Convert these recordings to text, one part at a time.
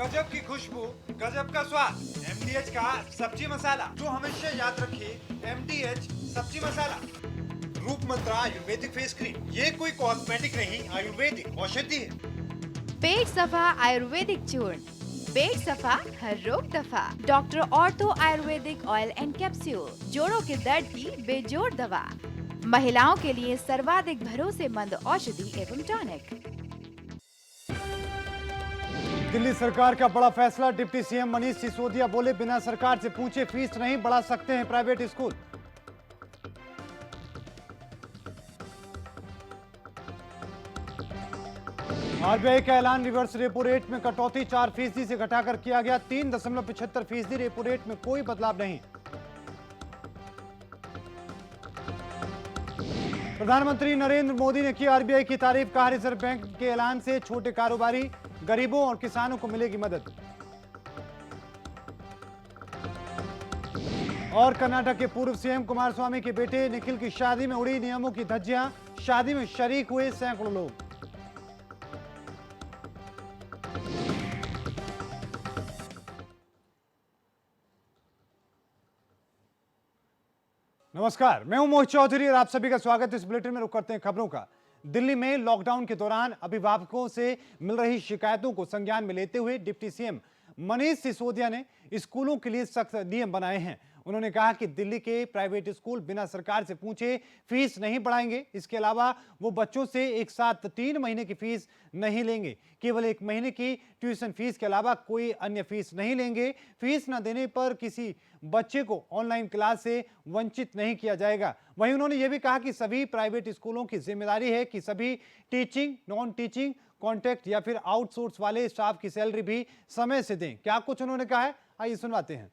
गजब की खुशबू, गजब का स्वाद, MDH का सब्जी मसाला। जो हमेशा याद रखिए, MDH सब्जी मसाला। रूप मंत्रा आयुर्वेदिक फेस क्रीम, ये कोई कॉस्मेटिक नहीं, आयुर्वेदिक औषधि है। पेट सफा आयुर्वेदिक चूर्ण, पेट सफा हर रोग दफा। Doctor ortho Ayurvedic oil and capsule, जोड़ों के दर्द की बेजोड़ दवा। महिलाओं के लिए सर्वाधिक भरोसेमंद औषधि एवं टॉनिक। दिल्ली सरकार का बड़ा फैसला। डिप्टी सीएम मनीष सिसोदिया बोले, बिना सरकार से पूछे फीस नहीं बढ़ा सकते हैं प्राइवेट स्कूल। आरबीआई का ऐलान, रिवर्स रेपो रेट में कटौती 4% से घटाकर किया गया 3.75%। रेपो रेट में कोई बदलाव नहीं। प्रधानमंत्री नरेंद्र मोदी ने की आरबीआई की तारीफ। कहा, रिजर्व बैंक के ऐलान से छोटे कारोबारी, गरीबों और किसानों को मिलेगी मदद। और कर्नाटक के पूर्व सीएम कुमारस्वामी के बेटे निखिल की शादी में उड़ी नियमों की धज्जियां। शादी में शरीक हुए सैकड़ों लोग। नमस्कार, मैं हूं मोहित चौधरी और आप सभी का स्वागत है। इस बुलेटिन में रुक करते हैं खबरों का। दिल्ली में लॉकडाउन के दौरान अभिभावकों से मिल रही शिकायतों को संज्ञान में लेते हुए डिप्टी सीएम मनीष सिसोदिया ने स्कूलों के लिए सख्त नियम बनाए हैं। उन्होंने कहा कि दिल्ली के प्राइवेट स्कूल बिना सरकार से पूछे फीस नहीं बढ़ाएंगे। इसके अलावा वो बच्चों से एक साथ 3 महीने की फीस नहीं लेंगे। केवल 1 महीने की ट्यूशन फीस के अलावा कोई अन्य फीस नहीं लेंगे। फीस न देने पर किसी बच्चे को ऑनलाइन क्लास से वंचित नहीं किया जाएगा। वहीं उन्होंने ये भी कहा कि सभी प्राइवेट स्कूलों की जिम्मेदारी है कि सभी टीचिंग, नॉन टीचिंग, कॉन्ट्रैक्ट या फिर आउटसोर्स वाले स्टाफ की सैलरी भी समय से दें। क्या कुछ उन्होंने कहा है, आइए सुनवाते हैं।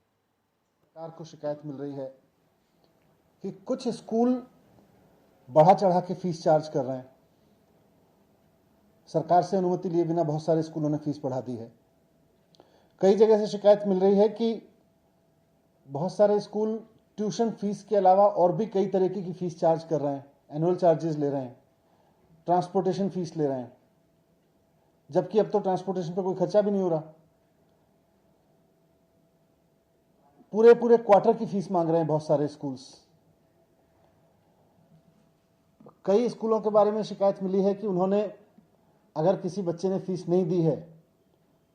सरकार को शिकायत मिल रही है कि कुछ स्कूल बढ़ा चढ़ा के फीस चार्ज कर रहे हैं। सरकार से अनुमति लिए बिना बहुत सारे स्कूलों ने फीस बढ़ा दी है। कई जगह से शिकायत मिल रही है कि बहुत सारे स्कूल ट्यूशन फीस के अलावा और भी कई तरीके की फीस चार्ज कर रहे हैं। एनुअल चार्जेस ले रहे हैं, ट्रांसपोर्टेशन फीस ले रहे हैं, जबकि अब तो ट्रांसपोर्टेशन पर कोई खर्चा भी नहीं हो रहा। पूरे क्वार्टर की फीस मांग रहे हैं बहुत सारे स्कूल्स। कई स्कूलों के बारे में शिकायत मिली है कि उन्होंने अगर किसी बच्चे ने फीस नहीं दी है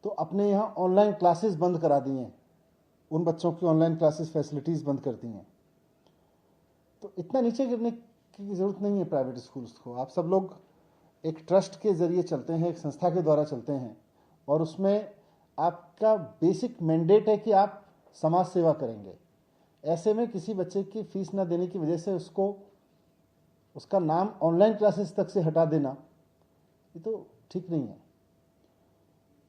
तो अपने यहाँ ऑनलाइन क्लासेस बंद करा दी हैं। उन बच्चों की ऑनलाइन क्लासेस फैसिलिटीज बंद कर दी हैं। तो इतना नीचे गिरने की जरूरत नहीं है प्राइवेट स्कूल्स को। आप सब लोग एक ट्रस्ट के जरिए चलते हैं, एक संस्था के द्वारा चलते हैं, और उसमें आपका बेसिक मैंडेट है कि आप समाज सेवा करेंगे। ऐसे में किसी बच्चे की फीस ना देने की वजह से उसका नाम ऑनलाइन क्लासेस तक से हटा देना, ये तो ठीक नहीं है।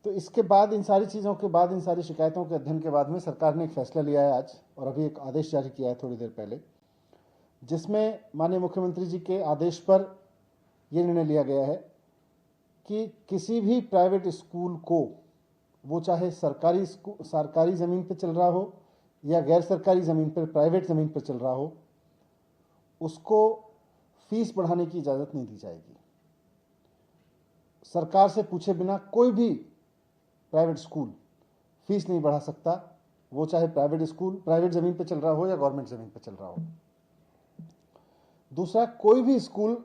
तो इसके बाद, इन सारी चीज़ों के बाद, इन सारी शिकायतों के अध्ययन के बाद में सरकार ने एक फैसला लिया है आज, और अभी एक आदेश जारी किया है थोड़ी देर पहले, जिसमें माननीय मुख्यमंत्री जी के आदेश पर यह निर्णय लिया गया है कि किसी भी प्राइवेट स्कूल को, वो चाहे सरकारी ज़मीन पर चल रहा हो या गैर सरकारी ज़मीन पर, प्राइवेट ज़मीन पर चल रहा हो, उसको फीस बढ़ाने की इजाज़त नहीं दी जाएगी। सरकार से पूछे बिना कोई भी प्राइवेट स्कूल फीस नहीं बढ़ा सकता, वो चाहे प्राइवेट स्कूल प्राइवेट ज़मीन पर चल रहा हो या गवर्नमेंट ज़मीन पर चल रहा हो। दूसरा, कोई भी स्कूल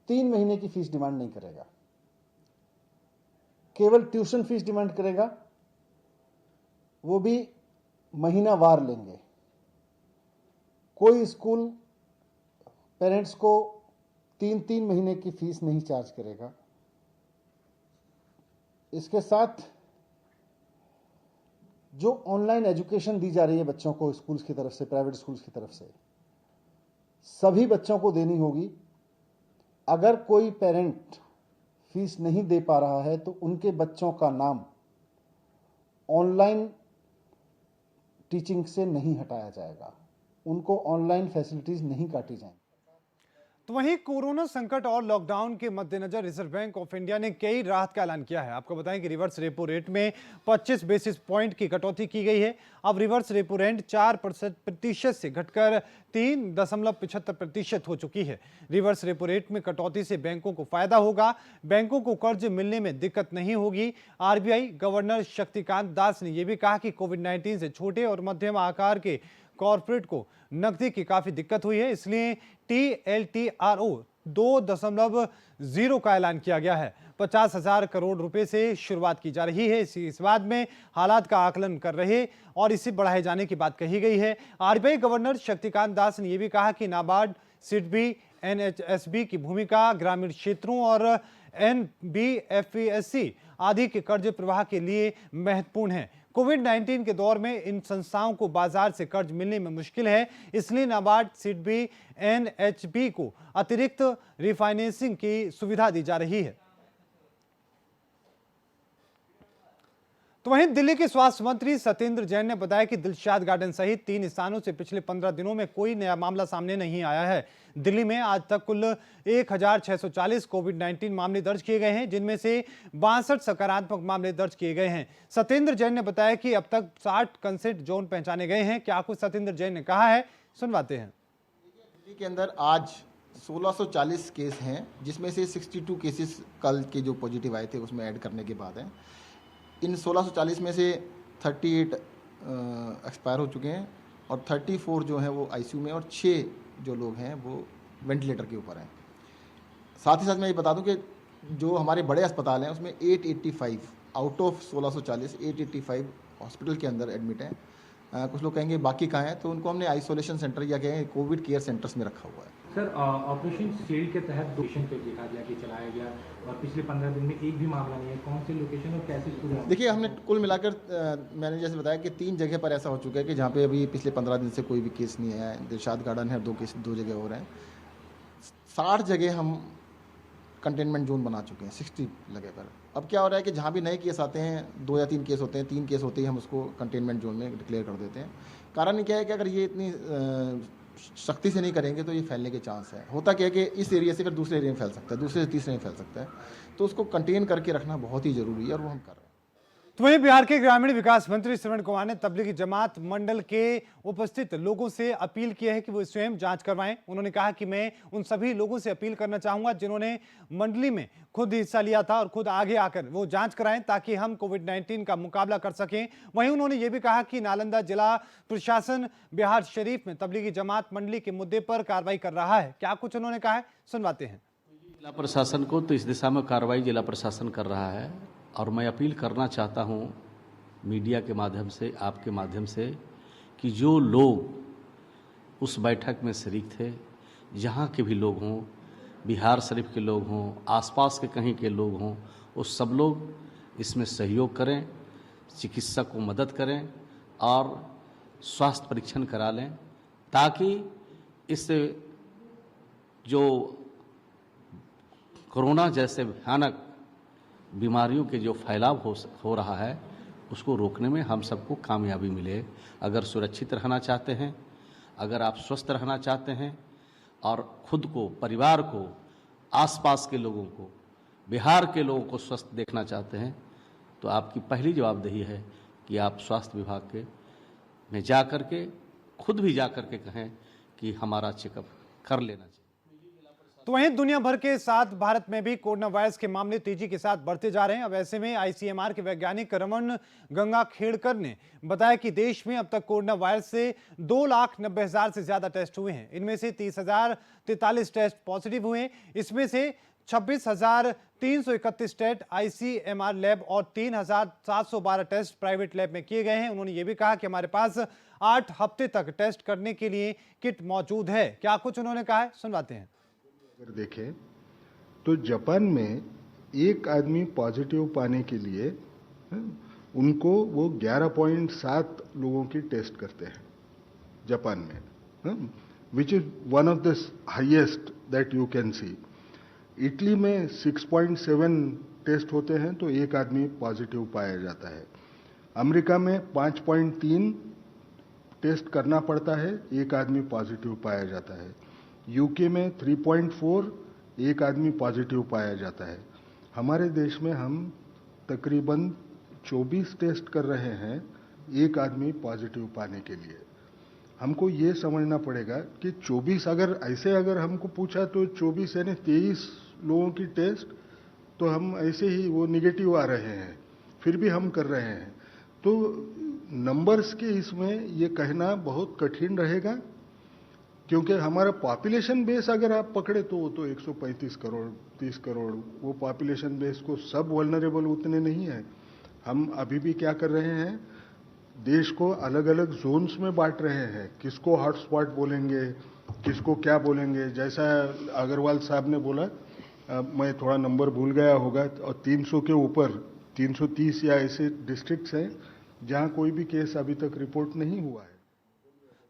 3 महीने की फीस डिमांड नहीं करेगा, केवल ट्यूशन फीस डिमांड करेगा, वो भी महीनावार लेंगे। कोई स्कूल पेरेंट्स को 3 महीने की फीस नहीं चार्ज करेगा। इसके साथ जो ऑनलाइन एजुकेशन दी जा रही है बच्चों को स्कूल्स की तरफ से, प्राइवेट स्कूल्स की तरफ से, सभी बच्चों को देनी होगी। अगर कोई पेरेंट फीस नहीं दे पा रहा है तो उनके बच्चों का नाम ऑनलाइन टीचिंग से नहीं हटाया जाएगा, उनको ऑनलाइन फैसिलिटीज नहीं काटी जाएंगी। तो वहीं कोरोना संकट और लॉकडाउन के मद्देनजर रिजर्व बैंक ऑफ इंडिया ने कई राहत का ऐलान किया है। आपको बताएं कि रिवर्स रेपो रेट में 25 बेसिस पॉइंट की कटौती की गई है। अब रिवर्स रेपो रेट 4% से घटकर 3.75% हो चुकी है। रिवर्स रेपो रेट में कटौती से बैंकों को फायदा होगा, बैंकों को कर्ज मिलने में दिक्कत नहीं होगी। आरबीआई गवर्नर शक्तिकांत दास ने यह भी कहा कि कोविड-19 से छोटे और मध्यम आकार के कॉर्पोरेट को नकदी की काफी दिक्कत हुई है, इसलिए TLTRO 2.0 का ऐलान किया गया है। 50,000 करोड़ रुपए से शुरुआत की जा रही है। इस बाद में हालात का आकलन कर रहे और इसे बढ़ाए जाने की बात कही गई है। आरबीआई गवर्नर शक्तिकांत दास ने यह भी कहा कि नाबार्ड, सिडबी, NHSB की भूमिका ग्रामीण क्षेत्रों और NBFC आदि के कर्ज प्रवाह के लिए महत्वपूर्ण है। कोविड-19 के दौर में इन संस्थाओं को बाजार से कर्ज मिलने में मुश्किल है, इसलिए नाबार्ड, सिडबी, NHB को अतिरिक्त रिफाइनेंसिंग की सुविधा दी जा रही है। तो वहीं दिल्ली के स्वास्थ्य मंत्री सत्येंद्र जैन ने बताया कि दिलशाद गार्डन सहित 3 स्थानों से पिछले 15 दिनों में कोई नया मामला सामने नहीं आया है। दिल्ली में आज तक कुल 1640 कोविड-19 मामले दर्ज किए गए हैं, जिनमें से 62 सकारात्मक मामले दर्ज किए गए हैं। सत्येंद्र जैन ने बताया कि अब तक 60 कंसेंट जोन पहचाने गए हैं। क्या कुछ सत्येंद्र जैन ने कहा है, सुनवाते हैं। दिल्ली के अंदर आज 1640 केस हैं, जिसमें से 62 केसेस कल के जो पॉजिटिव आए थे उसमें ऐड करने के बाद हैं। इन 1640 में से 38 एक्सपायर हो चुके हैं और 34 जो हैं वो आईसीयू में और 6 जो लोग हैं वो वेंटिलेटर के ऊपर हैं। साथ ही साथ मैं ये बता दूं कि जो हमारे बड़े अस्पताल हैं उसमें 885 आउट ऑफ 1640 885 हॉस्पिटल के अंदर एडमिट हैं। कुछ लोग कहेंगे बाकी कहाँ हैं, तो उनको हमने आइसोलेशन सेंटर या कहें कोविड केयर सेंटर्स में रखा हुआ है। सर, ऑपरेशन शील्ड के तहत 2 लोकेशन पे देखा गया कि चलाया गया और पिछले 15 दिन में एक भी मामला नहीं है। कौन सी लोकेशन और कैसे शुरू हुआ? देखिए, हमने कुल मिलाकर मैंने जैसे बताया कि 3 जगह पर ऐसा हो चुका है कि जहाँ पे अभी पिछले 15 दिन से कोई भी केस नहीं आया है। दिलशाद गार्डन है, 2 जगह और हैं। 60 जगह हम कंटेनमेंट जोन बना चुके हैं 60 जगह पर। अब क्या हो रहा है कि जहाँ भी नए केस आते हैं, 2 या 3 केस होते हैं, 3 केस होते ही हम उसको कंटेनमेंट जोन में डिक्लेयर कर देते हैं। कारण क्या है कि अगर ये इतनी सख्ती से नहीं करेंगे तो ये फैलने के चांस है। होता क्या है कि इस एरिया से फिर दूसरे एरिया में फैल सकता है, दूसरे से तीसरे में फैल सकता है, तो उसको कंटेन करके रखना बहुत ही जरूरी है और वो हम कर रहे हैं। तो वहीं बिहार के ग्रामीण विकास मंत्री श्रवण कुमार ने तबलीगी जमात मंडल के उपस्थित लोगों से अपील की है कि वो स्वयं जांच करवाएं। उन्होंने कहा कि मैं उन सभी लोगों से अपील करना चाहूंगा जिन्होंने मंडली में खुद हिस्सा लिया था और खुद आगे आकर वो जांच कराएं ताकि हम कोविड-19 का मुकाबला कर सकें। वहीं उन्होंने ये भी कहा कि नालंदा जिला प्रशासन बिहार शरीफ में तबलीगी जमात मंडली के मुद्दे पर कार्रवाई कर रहा है। क्या कुछ उन्होंने कहा है, सुनवाते हैं। जिला प्रशासन को तो इस दिशा में कार्रवाई जिला प्रशासन कर रहा है और मैं अपील करना चाहता हूं मीडिया के माध्यम से, आपके माध्यम से, कि जो लोग उस बैठक में शरीक थे, जहां के भी लोग हों, बिहार शरीफ के लोग हों, आसपास के कहीं के लोग हों, वो सब लोग इसमें सहयोग करें, चिकित्सक को मदद करें और स्वास्थ्य परीक्षण करा लें, ताकि इससे जो कोरोना जैसे भयानक बीमारियों के जो फैलाव हो रहा है उसको रोकने में हम सबको कामयाबी मिले। अगर सुरक्षित रहना चाहते हैं, अगर आप स्वस्थ रहना चाहते हैं और खुद को, परिवार को, आसपास के लोगों को, बिहार के लोगों को स्वस्थ देखना चाहते हैं, तो आपकी पहली जवाबदेही है कि आप स्वास्थ्य विभाग के में जा कर के, खुद भी जा कर के कहें कि हमारा चेकअप कर लेना चाहिए। तो वहीं दुनिया भर के साथ भारत में भी कोरोना वायरस के मामले तेजी के साथ बढ़ते जा रहे हैं। अब ऐसे में ICMR के वैज्ञानिक रमन गंगाखेड़कर ने बताया कि देश में अब तक कोरोना वायरस से 2,90,000 से ज्यादा टेस्ट हुए हैं। इनमें से 30,043 टेस्ट पॉजिटिव हुए। इसमें से 26,331 टेस्ट ICMR लैब और 3,712 टेस्ट प्राइवेट लैब में किए गए हैं। उन्होंने ये भी कहा कि हमारे पास 8 हफ्ते तक टेस्ट करने के लिए किट मौजूद है। क्या कुछ उन्होंने कहा है, सुनवाते हैं। अगर देखें तो जापान में एक आदमी पॉजिटिव पाने के लिए उनको वो 11.7 लोगों की टेस्ट करते हैं जापान में, which is one of the highest that you can see. Italy में 6.7 टेस्ट होते हैं तो एक आदमी पॉजिटिव पाया जाता है। अमेरिका में 5.3 टेस्ट करना पड़ता है, एक आदमी पॉजिटिव पाया जाता है। यूके में 3.4 एक आदमी पॉजिटिव पाया जाता है। हमारे देश में हम तकरीबन 24 टेस्ट कर रहे हैं एक आदमी पॉजिटिव पाने के लिए। हमको ये समझना पड़ेगा कि 24 अगर हमको पूछा तो 24 यानी 23 लोगों की टेस्ट तो हम ऐसे ही वो निगेटिव आ रहे हैं, फिर भी हम कर रहे हैं। तो नंबर्स के इसमें ये कहना बहुत कठिन रहेगा, क्योंकि हमारा पॉपुलेशन बेस अगर आप पकड़े तो वो तो 135 करोड़ 30 करोड़, वो पॉपुलेशन बेस को सब वल्नरेबल उतने नहीं है। हम अभी भी क्या कर रहे हैं, देश को अलग अलग जोन्स में बांट रहे हैं, किसको हॉटस्पॉट बोलेंगे, किसको क्या बोलेंगे। जैसा अग्रवाल साहब ने बोला, मैं थोड़ा नंबर भूल गया होगा, और 300 के ऊपर 330 या ऐसे डिस्ट्रिक्ट्स हैं जहां कोई भी केस अभी तक रिपोर्ट नहीं हुआ है।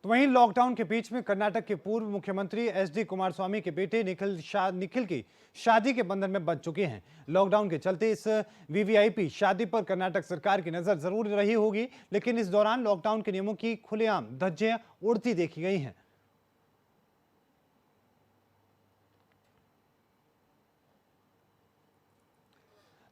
तो वहीं लॉकडाउन के बीच में कर्नाटक के पूर्व मुख्यमंत्री एचडी कुमारस्वामी के बेटे निखिल की शादी के बंधन में बंध चुके हैं। लॉकडाउन के चलते इस वीवीआईपी शादी पर कर्नाटक सरकार की नजर जरूर रही होगी, लेकिन इस दौरान लॉकडाउन के नियमों की खुलेआम धज्जियां उड़ती देखी गई हैं।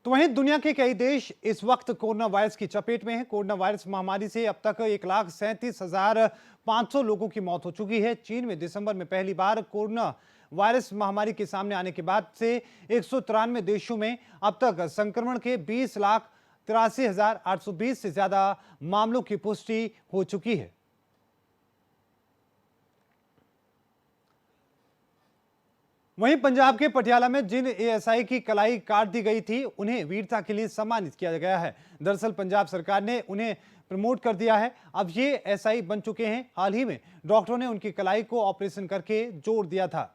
तो वहीं दुनिया के कई देश इस वक्त कोरोना वायरस की चपेट में हैं। कोरोना वायरस महामारी से अब तक 1,37,500 लोगों की मौत हो चुकी है। चीन में दिसंबर में पहली बार कोरोना वायरस महामारी के सामने आने के बाद से 193 देशों में अब तक संक्रमण के 20,83,820 से ज्यादा मामलों की पुष्टि हो चुकी है। वहीं पंजाब के पटियाला में जिन एएसआई की कलाई काट दी गई थी, उन्हें वीरता के लिए सम्मानित किया गया है। दरअसल पंजाब सरकार ने उन्हें प्रमोट कर दिया है, अब ये एसआई बन चुके हैं। हाल ही में डॉक्टरों ने उनकी कलाई को ऑपरेशन करके जोड़ दिया था।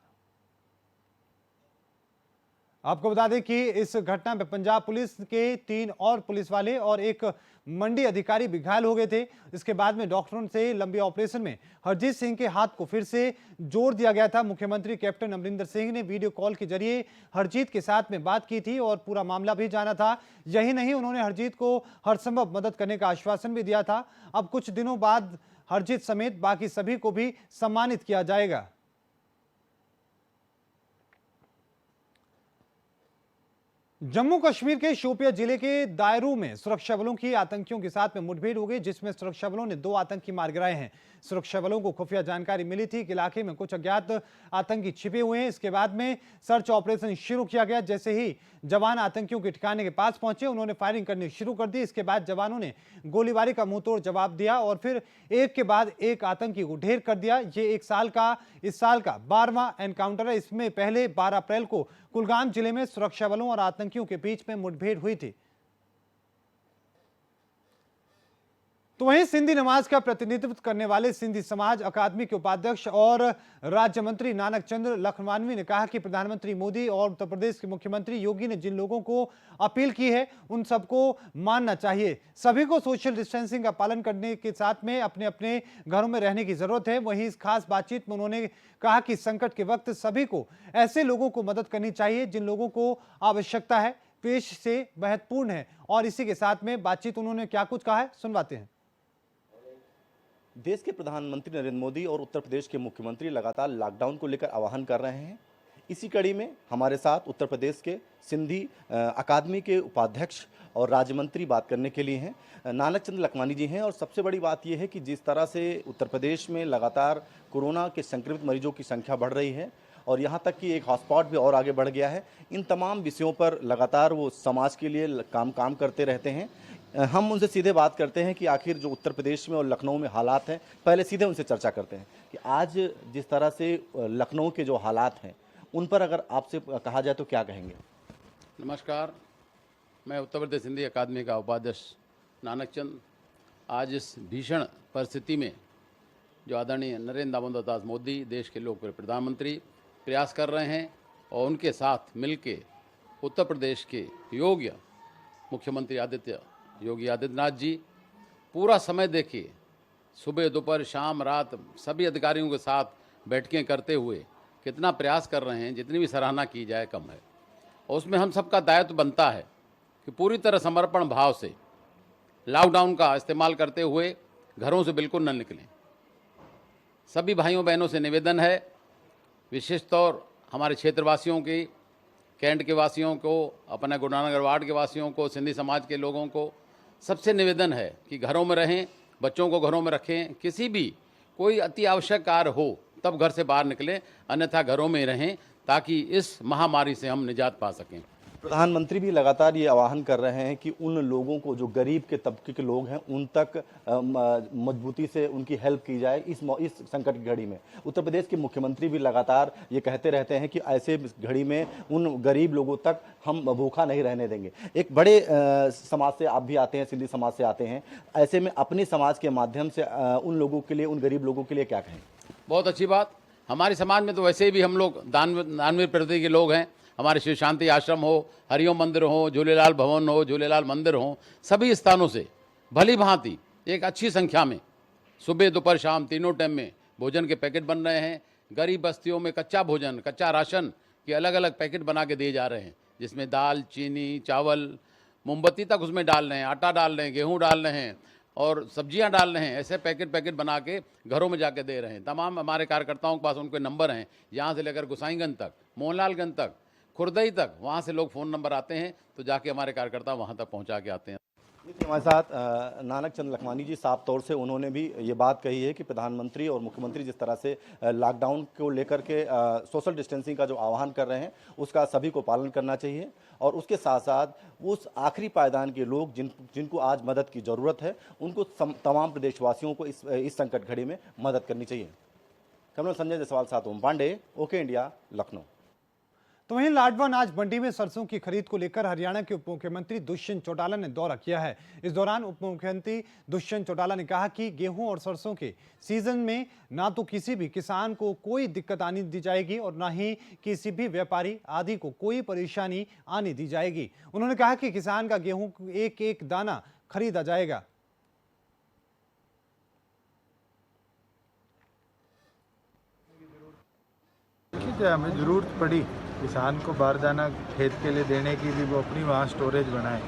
आपको बता दें कि इस घटना में पंजाब पुलिस के 3 और पुलिस वाले और एक मंडी अधिकारी भी घायल हो गए थे। इसके बाद में डॉक्टरों से लंबे ऑपरेशन में हरजीत सिंह के हाथ को फिर से जोड़ दिया गया था। मुख्यमंत्री कैप्टन अमरिंदर सिंह ने वीडियो कॉल के जरिए हरजीत के साथ में बात की थी और पूरा मामला भी जाना था। यही नहीं, उन्होंने हरजीत को हर संभव मदद करने का आश्वासन भी दिया था। अब कुछ दिनों बाद हरजीत समेत बाकी सभी को भी सम्मानित किया जाएगा। जम्मू कश्मीर के शोपिया जिले के दायरू में सुरक्षा बलों की आतंकियों के साथ में मुठभेड़ हो गई, जिसमें सुरक्षा बलों ने 2 आतंकी मार गिराए हैं। सुरक्षा बलों को खुफिया जानकारी मिली थी कि इलाके में कुछ अज्ञात आतंकी छिपे हुए हैं। इसके बाद में सर्च ऑपरेशन शुरू किया गया। जैसे ही जवान आतंकियों के ठिकाने के पास पहुंचे, उन्होंने फायरिंग करनी शुरू कर दी। इसके बाद जवानों ने गोलीबारी का मुंहतोड़ जवाब दिया और फिर एक के बाद एक आतंकी को ढेर कर दिया। ये इस साल का 12वां एनकाउंटर है। इसमें पहले 12 अप्रैल को कुलगाम जिले में सुरक्षा बलों और आतंकियों के बीच में मुठभेड़ हुई थी। तो वहीं सिंधी नमाज का प्रतिनिधित्व करने वाले सिंधी समाज अकादमी के उपाध्यक्ष और राज्य मंत्री नानक चंद्र लखनवानवी ने कहा कि प्रधानमंत्री मोदी और उत्तर प्रदेश के मुख्यमंत्री योगी ने जिन लोगों को अपील की है, उन सबको मानना चाहिए। सभी को सोशल डिस्टेंसिंग का पालन करने के साथ में अपने अपने घरों में रहने की जरूरत है। वहीं इस खास बातचीत में उन्होंने कहा कि संकट के वक्त सभी को ऐसे लोगों को मदद करनी चाहिए जिन लोगों को आवश्यकता है। पेश से महत्वपूर्ण है। और इसी के साथ में बातचीत उन्होंने क्या कुछ कहा है, सुनवाते हैं। देश के प्रधानमंत्री नरेंद्र मोदी और उत्तर प्रदेश के मुख्यमंत्री लगातार लॉकडाउन को लेकर आह्वान कर रहे हैं। इसी कड़ी में हमारे साथ उत्तर प्रदेश के सिंधी अकादमी के उपाध्यक्ष और राज्य मंत्री बात करने के लिए हैं। नानक चंद्र लखवानी जी हैं। और सबसे बड़ी बात यह है कि जिस तरह से उत्तर प्रदेश में लगातार कोरोना के संक्रमित मरीजों की संख्या बढ़ रही है और यहाँ तक कि एक हॉटस्पॉट भी और आगे बढ़ गया है, इन तमाम विषयों पर लगातार वो समाज के लिए काम करते रहते हैं। हम उनसे सीधे बात करते हैं कि आखिर जो उत्तर प्रदेश में और लखनऊ में हालात हैं, पहले सीधे उनसे चर्चा करते हैं कि आज जिस तरह से लखनऊ के जो हालात हैं उन पर अगर आपसे कहा जाए तो क्या कहेंगे। नमस्कार, मैं उत्तर प्रदेश सिंधी अकादमी का उपाध्यक्ष नानक चंद आज इस भीषण परिस्थिति में जो आदरणीय नरेंद्र दामोदर दास मोदी देश के लोकप्रिय प्रधानमंत्री प्रयास कर रहे हैं और उनके साथ मिलके उत्तर प्रदेश के योग्य मुख्यमंत्री योगी आदित्यनाथ जी पूरा समय देखिए, सुबह दोपहर शाम रात सभी अधिकारियों के साथ बैठकें करते हुए कितना प्रयास कर रहे हैं, जितनी भी सराहना की जाए कम है। और उसमें हम सबका दायित्व बनता है कि पूरी तरह समर्पण भाव से लॉकडाउन का इस्तेमाल करते हुए घरों से बिल्कुल न निकलें। सभी भाइयों बहनों से निवेदन है विशेष तौर हमारे क्षेत्रवासियों की, कैंट के वासियों को, अपने गुरुनानगर वार्ड के वासियों को, सिंधी समाज के लोगों को सबसे निवेदन है कि घरों में रहें, बच्चों को घरों में रखें। किसी भी कोई अति आवश्यक कार्य हो तब घर से बाहर निकलें, अन्यथा घरों में रहें ताकि इस महामारी से हम निजात पा सकें। प्रधानमंत्री भी लगातार ये आह्वान कर रहे हैं कि उन लोगों को जो गरीब के तबके के लोग हैं उन तक मजबूती से उनकी हेल्प की जाए इस संकट की घड़ी में। उत्तर प्रदेश के मुख्यमंत्री भी लगातार ये कहते रहते हैं कि ऐसे घड़ी में उन गरीब लोगों तक हम भूखा नहीं रहने देंगे। एक बड़े समाज से आप भी आते हैं, सिंधी समाज से आते हैं, ऐसे में अपने समाज के माध्यम से उन लोगों के लिए, उन गरीब लोगों के लिए क्या कहें? बहुत अच्छी बात। हमारे समाज में तो वैसे भी हम लोग दानवीर प्रवृत्ति के लोग हैं। हमारे शिव शांति आश्रम हो, हरिओम मंदिर हो, झूलेलाल भवन हो, झूलेलाल मंदिर हो, सभी स्थानों से भली भांति एक अच्छी संख्या में सुबह दोपहर शाम तीनों टाइम में भोजन के पैकेट बन रहे हैं। गरीब बस्तियों में कच्चा भोजन, कच्चा राशन के अलग अलग पैकेट बना के दिए जा रहे हैं, जिसमें दाल, चीनी, चावल, मोमबत्ती तक उसमें डाल रहे हैं, आटा डाल रहे हैं, गेहूँ डाल रहे हैं और सब्जियां डाल रहे हैं। ऐसे पैकेट बना के घरों में जाके दे रहे हैं। तमाम हमारे कार्यकर्ताओं के पास उनके नंबर हैं, यहाँ से लेकर गोसाईगंज तक, मोहनलालगंज तक, खुर्दई तक, वहाँ से लोग फ़ोन नंबर आते हैं तो जाके हमारे कार्यकर्ता वहाँ तक पहुँचा के आते हैं। हमारे साथ नानक चंद लखमानी जी, साफ तौर से उन्होंने भी ये बात कही है कि प्रधानमंत्री और मुख्यमंत्री जिस तरह से लॉकडाउन को लेकर के सोशल डिस्टेंसिंग का जो आह्वान कर रहे हैं उसका सभी को पालन करना चाहिए और उसके साथ साथ उस आखिरी पायदान के लोग जिनको आज मदद की ज़रूरत है उनको तमाम प्रदेशवासियों को इस संकट घड़ी में मदद करनी चाहिए। कैमरा संजय जायसवाल साथ ओम पांडे, ओके इंडिया, लखनऊ। तो वहीं लाडवा अनाज मंडी में सरसों की खरीद को लेकर हरियाणा के उप मुख्यमंत्री दुष्यंत चौटाला ने दौरा किया है। इस दौरान उप मुख्यमंत्री दुष्यंत चौटाला ने कहा कि गेहूं और सरसों के सीजन में ना तो किसी भी किसान को कोई दिक्कत आने दी जाएगी और ना ही किसी भी व्यापारी आदि को कोई परेशानी आने दी जाएगी। उन्होंने कहा कि किसान का गेहूं एक एक दाना खरीदा जाएगा। हमें जरूरत पड़ी किसान को बाहर जाना खेत के लिए देने की भी, वो अपनी वहाँ स्टोरेज बनाए।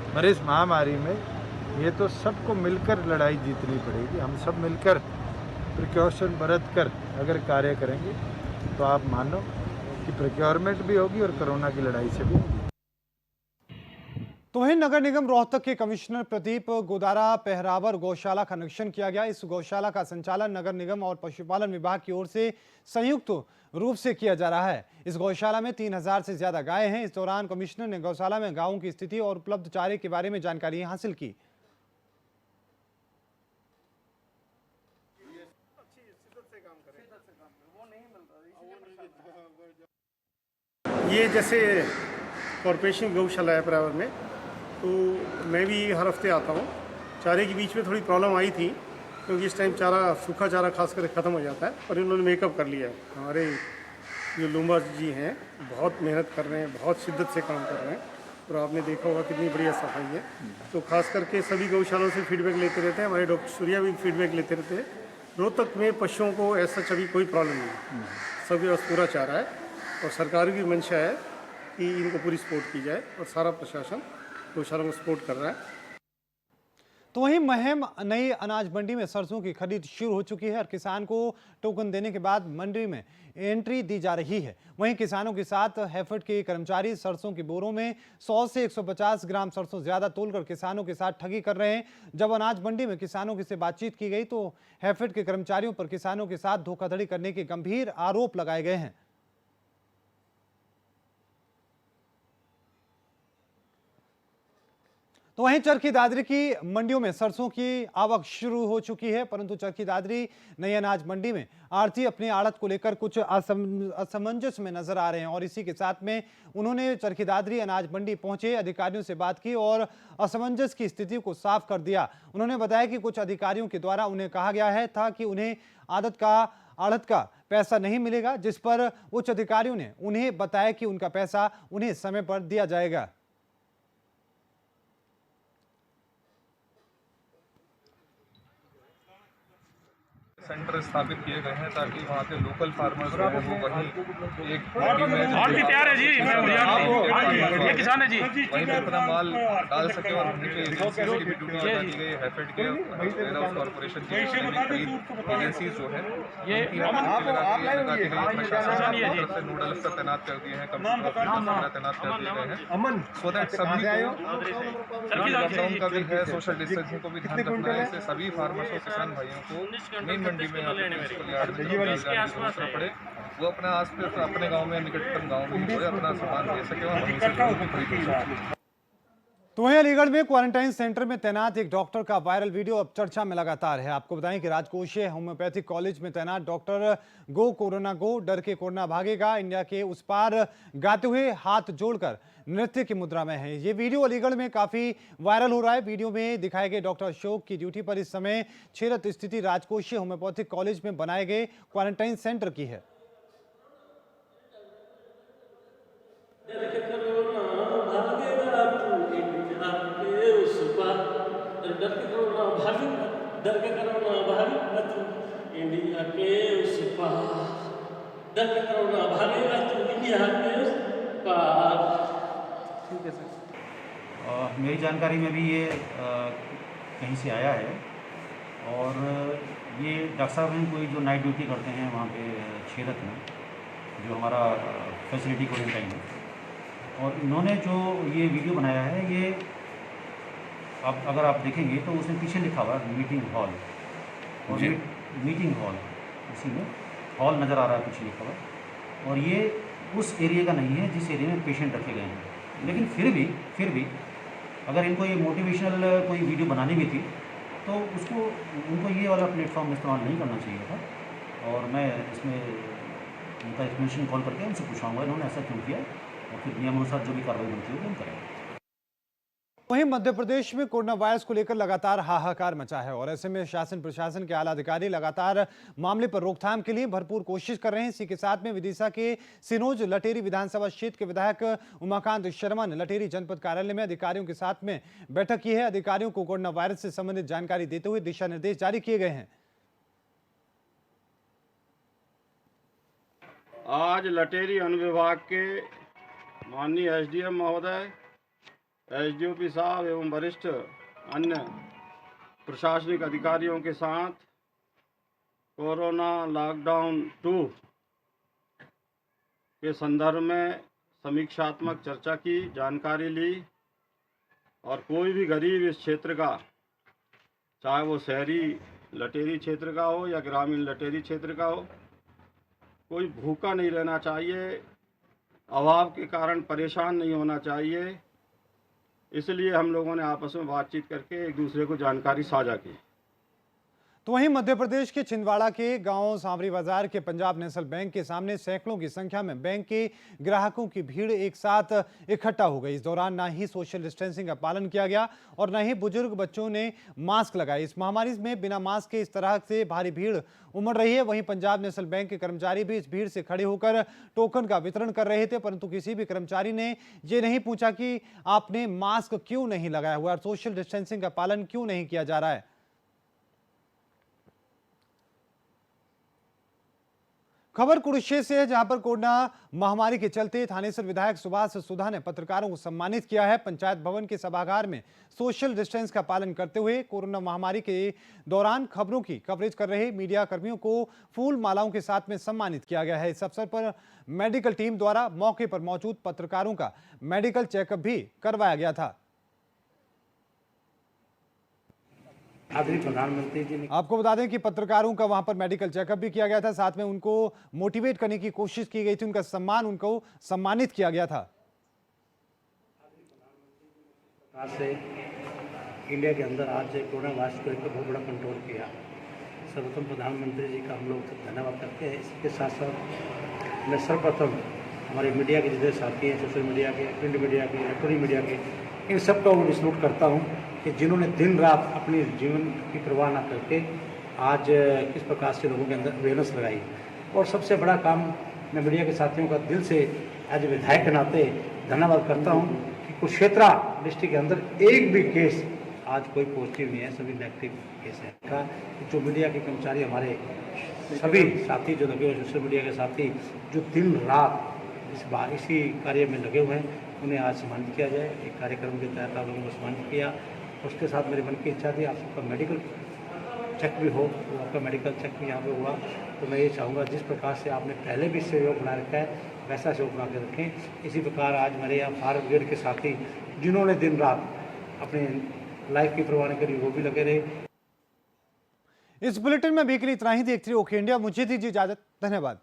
मगर इस महामारी में ये तो सबको मिलकर लड़ाई जीतनी पड़ेगी। हम सब मिलकर प्रिकॉशन बरत कर अगर कार्य करेंगे तो आप मानो कि प्रिक्योरमेंट भी होगी और कोरोना की लड़ाई से भी होगी। तो वहीं नगर निगम रोहतक के कमिश्नर प्रदीप गोदारा पहरावर गौशाला का निरीक्षण किया गया। इस गौशाला का संचालन नगर निगम और पशुपालन विभाग की ओर से संयुक्त रूप से किया जा रहा है। इस गौशाला में 3000 से ज्यादा गायें हैं। इस दौरान कमिश्नर ने गौशाला में गायों की स्थिति और उपलब्ध चारे के बारे में जानकारी हासिल की। ये जैसे कॉरपोरेशन गौशाला है परावर में, तो मैं भी हर हफ्ते आता हूँ। चारे के बीच में थोड़ी प्रॉब्लम आई थी क्योंकि इस टाइम चारा, सूखा चारा खास करके ख़त्म हो जाता है, और इन्होंने मेकअप कर लिया है। हमारे जो लुम्बा जी हैं बहुत मेहनत कर रहे हैं, बहुत शिद्दत से काम कर रहे हैं, और आपने देखा होगा कितनी बढ़िया सफाई है। तो खास करके सभी गौशालों से फीडबैक लेते रहते हैं। हमारे डॉक्टर सूर्या भी फीडबैक लेते रहते हैं। रोहतक में पशुओं को ऐसा अभी कोई प्रॉब्लम नहीं है, सबके पास पूरा चारा है, और सरकार की मंशा है कि इनको पूरी सपोर्ट की जाए, और सारा प्रशासन गौशाला को सपोर्ट कर रहा है। तो वहीं महम नई अनाज मंडी में सरसों की खरीद शुरू हो चुकी है और किसान को टोकन देने के बाद मंडी में एंट्री दी जा रही है। वहीं किसानों के साथ हैफेड के कर्मचारी सरसों के बोरों में 100 से 150 ग्राम सरसों ज्यादा तोलकर किसानों के साथ ठगी कर रहे हैं। जब अनाज मंडी में किसानों से बातचीत की गई तो हैफेड के कर्मचारियों पर किसानों के साथ धोखाधड़ी करने के गंभीर आरोप लगाए गए हैं। तो वहीं चरखी दादरी की मंडियों में सरसों की आवक शुरू हो चुकी है, परंतु चरखी दादरी नई अनाज मंडी में आढ़ती अपनी आड़त को लेकर कुछ असमंजस में नजर आ रहे हैं, और इसी के साथ में उन्होंने चरखी दादरी अनाज मंडी पहुंचे अधिकारियों से बात की और असमंजस की स्थिति को साफ कर दिया। उन्होंने बताया कि कुछ अधिकारियों के द्वारा उन्हें कहा गया है था कि उन्हें आड़त का पैसा नहीं मिलेगा, जिस पर उच्च अधिकारियों ने उन्हें बताया कि उनका पैसा उन्हें समय पर दिया जाएगा। सेंटर स्थापित किए गए हैं ताकि वहाँ के लोकल फार्मर्स जो हैं वो वहीं एक मंडी में और भी तैयार है जी ये किसान है जी वहीं पे अपना माल डाल सके और वहीं पे एजेंसीज की भी ड्यूटी लगा दी गई है। हैफेड के वेयर हाउस कॉर्पोरेशन की एजेंसीज जो है ये लगा दी गई है। प्रशासन की तरफ से नोडल अफसर तैनात कर दिए हैं, कंप्यूटर ऑपरेटर तैनात कर दिए गए हैं सो दैट सभी को लॉकडाउन का भी है, सोशल डिस्टेंसिंग को भी ध्यान रखना है। इससे सभी फार्मर्स और किसान भाइयों को मेन मंडी में पड़े वो अपने आसपास अपने गांव में निकटतम गांव में जो है अपना सामान दे सके और वहीं से खरीद सके। तो वहीं अलीगढ़ में क्वारंटाइन सेंटर में तैनात एक डॉक्टर का वायरल वीडियो अब चर्चा में लगातार है। आपको बताएं कि राजकोषीय होम्योपैथिक कॉलेज में तैनात डॉक्टर गो कोरोना गो, डर के कोरोना भागेगा, इंडिया के उस पार गाते हुए हाथ जोड़कर नृत्य की मुद्रा में है। ये वीडियो अलीगढ़ में काफी वायरल हो रहा है। वीडियो में दिखाए गए डॉक्टर अशोक की ड्यूटी पर इस समय छेरत स्थिति राजकोषीय होम्योपैथिक कॉलेज में बनाए गए क्वारंटाइन सेंटर की है। ठीक है सर। मेरी जानकारी में भी ये कहीं से आया है और ये डॉक्टर साहब हैं कोई जो नाइट ड्यूटी करते हैं वहाँ पे छेरत में, जो हमारा फैसिलिटी क्वारंटाइन है, और इन्होंने जो ये वीडियो बनाया है ये अब अगर आप देखेंगे तो उसमें पीछे लिखा हुआ है मीटिंग हॉल, और मीटिंग हॉल इसी में हॉल नज़र आ रहा है पीछे लिखा हुआ, और ये उस एरिया का नहीं है जिस एरिया में पेशेंट रखे गए हैं। लेकिन फिर भी अगर इनको ये मोटिवेशनल कोई वीडियो बनानी भी थी तो उसको उनको ये वाला प्लेटफॉर्म इस्तेमाल नहीं करना चाहिए था। और मैं इसमें उनका एक्सप्लेनेशन कॉल करके उनसे पूछाऊँगा इन्होंने ऐसा क्यों किया, और फिर नियमानुसार जो भी कार्रवाई बनती होगी हम करेंगे। वहीं मध्य प्रदेश में कोरोना वायरस को लेकर लगातार हाहाकार मचा है और ऐसे में शासन प्रशासन के आला अधिकारी लगातार मामले पर रोकथाम के लिए भरपूर कोशिश कर रहे हैं। इसी के साथ में विदिशा के सिनोज लटेरी विधानसभा क्षेत्र के विधायक उमाकांत शर्मा ने लटेरी जनपद कार्यालय में अधिकारियों के साथ में बैठक की है। अधिकारियों को कोरोना वायरस से संबंधित जानकारी देते हुए दिशा निर्देश जारी किए गए हैं। आज लटेरी अनुविभाग के माननीय एसडीएम महोदय, एसडीओपी साहब एवं वरिष्ठ अन्य प्रशासनिक अधिकारियों के साथ कोरोना लॉकडाउन 2 के संदर्भ में समीक्षात्मक चर्चा की, जानकारी ली, और कोई भी गरीब इस क्षेत्र का, चाहे वो शहरी लटेरी क्षेत्र का हो या ग्रामीण लटेरी क्षेत्र का हो, कोई भूखा नहीं रहना चाहिए, अभाव के कारण परेशान नहीं होना चाहिए। इसलिए हम लोगों ने आपस में बातचीत करके एक दूसरे को जानकारी साझा की। तो वहीं मध्य प्रदेश के छिंदवाड़ा के गांव सांवरी बाजार के पंजाब नेशनल बैंक के सामने सैकड़ों की संख्या में बैंक के ग्राहकों की भीड़ एक साथ इकट्ठा हो गई। इस दौरान ना ही सोशल डिस्टेंसिंग का पालन किया गया और न ही बुजुर्ग बच्चों ने मास्क लगाए। इस महामारी में बिना मास्क के इस तरह से भारी भीड़ उमड़ रही है। वहीं पंजाब नेशनल बैंक के कर्मचारी भी इस भीड़ से खड़े होकर टोकन का वितरण कर रहे थे, परंतु किसी भी कर्मचारी ने ये नहीं पूछा कि आपने मास्क क्यों नहीं लगाया हुआ और सोशल डिस्टेंसिंग का पालन क्यों नहीं किया जा रहा है। खबर कुरुक्षेत्र से है, जहां पर कोरोना महामारी के चलते थानेसर विधायक सुभाष सुधा ने पत्रकारों को सम्मानित किया है। पंचायत भवन के सभागार में सोशल डिस्टेंस का पालन करते हुए कोरोना महामारी के दौरान खबरों की कवरेज कर रहे मीडिया कर्मियों को फूल मालाओं के साथ में सम्मानित किया गया है। इस अवसर पर मेडिकल टीम द्वारा मौके पर मौजूद पत्रकारों का मेडिकल चेकअप भी करवाया गया था। प्रधानमंत्री जी ने आपको बता दें कि पत्रकारों का वहां पर मेडिकल चेकअप भी किया गया था, साथ में उनको मोटिवेट करने की कोशिश की गई थी, उनका सम्मान, उनको सम्मानित किया गया था। से इंडिया के अंदर आज कोरोना वायरस को लेकर बहुत बड़ा कंट्रोल किया। सर्वप्रथम प्रधानमंत्री जी का हम लोग धन्यवाद करते हैं। इसके साथ साथ मैं सर्वप्रथम हमारे मीडिया के जितने साथी हैं, सोशल मीडिया के, प्रिंट मीडिया के, इलेक्ट्रॉनिक मीडिया के, इन सबका वो सलूट करता हूँ कि जिन्होंने दिन रात अपने जीवन की परवाह न करके आज किस प्रकार से लोगों के अंदर अवेयरनेस लगाई। और सबसे बड़ा काम मैं मीडिया के साथियों का दिल से आज विधायक के नाते धन्यवाद करता हूं कि कुरुक्षेत्र डिस्ट्रिक्ट के अंदर एक भी केस आज कोई पॉजिटिव नहीं है, सभी नेगेटिव केस है का। जो मीडिया के कर्मचारी हमारे सभी साथी जो लगे हुए सोशल मीडिया के साथी जो दिन रात इसी कार्य में लगे हुए हैं, उन्हें आज सम्मानित किया जाए। एक कार्यक्रम के तहत आप लोगों को सम्मानित किया। उसके साथ मेरे मन की इच्छा थी आप सबका मेडिकल चेक भी हो, तो आपका मेडिकल चेक भी यहाँ पे हुआ। तो मैं ये चाहूँगा जिस प्रकार से आपने पहले भी सहयोग बना रखा है वैसा सहयोग बना के रखें। इसी प्रकार आज मेरे यहाँ फायर ब्रिगेड के साथी जिन्होंने दिन रात अपने लाइफ की परवाह नहीं करी वो भी लगे रहे। इस बुलेटिन में अभी के लिए इतना ही। देखते रहिए ओके इंडिया। मुझे दीजिए इजाजत। धन्यवाद।